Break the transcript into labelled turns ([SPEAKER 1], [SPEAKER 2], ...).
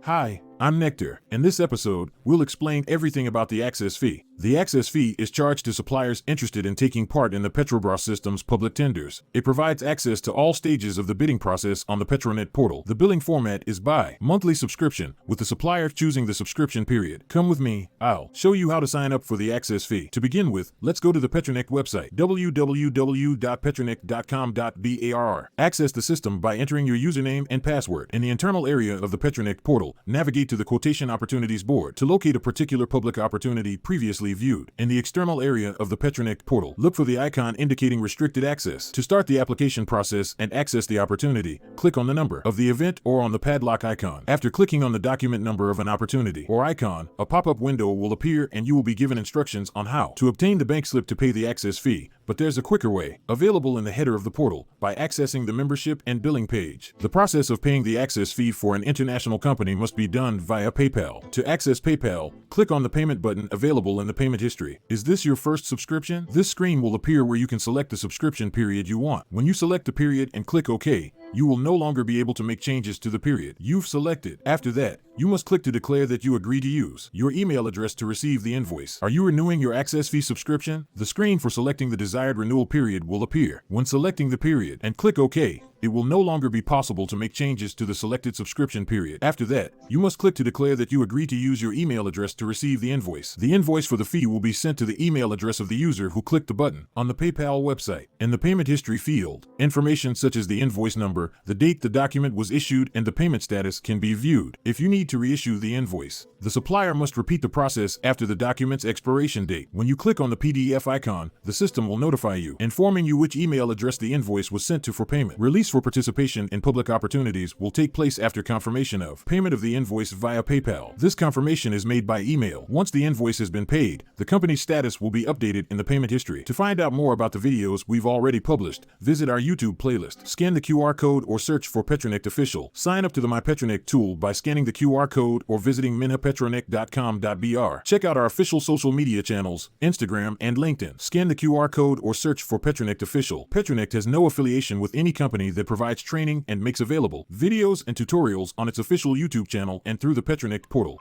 [SPEAKER 1] Hi, I'm Nector. In this episode, we'll explain everything about the access fee. The access fee is charged to suppliers interested in taking part in the Petrobras system's public tenders. It provides access to all stages of the bidding process on the Petronect Portal. The billing format is by monthly subscription, with the supplier choosing the subscription period. Come with me, I'll show you how to sign up for the access fee. To begin with, let's go to the Petronect website, www.petronect.com.bar. Access the system by entering your username and password. In the internal area of the Petronect Portal, navigate to the Quotation Opportunities board to locate a particular public opportunity previously viewed. In the external area of the Petronect Portal, look for the icon indicating restricted access. To start the application process and access the opportunity, click on the number of the event or on the padlock icon. After clicking on the document number of an opportunity or icon, a pop-up window will appear and you will be given instructions on how to obtain the bank slip to pay the access fee. But there's a quicker way, available in the header of the portal, by accessing the membership and billing page. The process of paying the access fee for an international company must be done via PayPal. To access PayPal, click on the payment button available in the payment history. Is this your first subscription? This screen will appear where you can select the subscription period you want. When you select the period and click OK, you will no longer be able to make changes to the period you've selected. After that, you must click to declare that you agree to use your email address to receive the invoice. Are you renewing your access fee subscription? The screen for selecting the desired renewal period will appear. When selecting the period and click OK, it will no longer be possible to make changes to the selected subscription period. After that, you must click to declare that you agree to use your email address to receive the invoice. The invoice for the fee will be sent to the email address of the user who clicked the button. On the PayPal website, in the payment history field, information such as the invoice number, the date the document was issued, and the payment status can be viewed. If you need to reissue the invoice, the supplier must repeat the process after the document's expiration date. When you click on the PDF icon, the system will notify you, informing you which email address the invoice was sent to for payment. Release for participation in public opportunities will take place after confirmation of payment of the invoice via PayPal. This confirmation is made by email. Once the invoice has been paid, the company's status will be updated in the payment history. To find out more about the videos we've already published, visit our YouTube playlist. Scan the QR code or search for Petronect Official. Sign up to the My Petronect tool by scanning the QR code or visiting petronect.com.br. Check out our official social media channels, Instagram and LinkedIn. Scan the QR code or search for Petronect Official. Petronect has no affiliation with any company that provides training and makes available videos and tutorials on its official YouTube channel and through the Petronect Portal.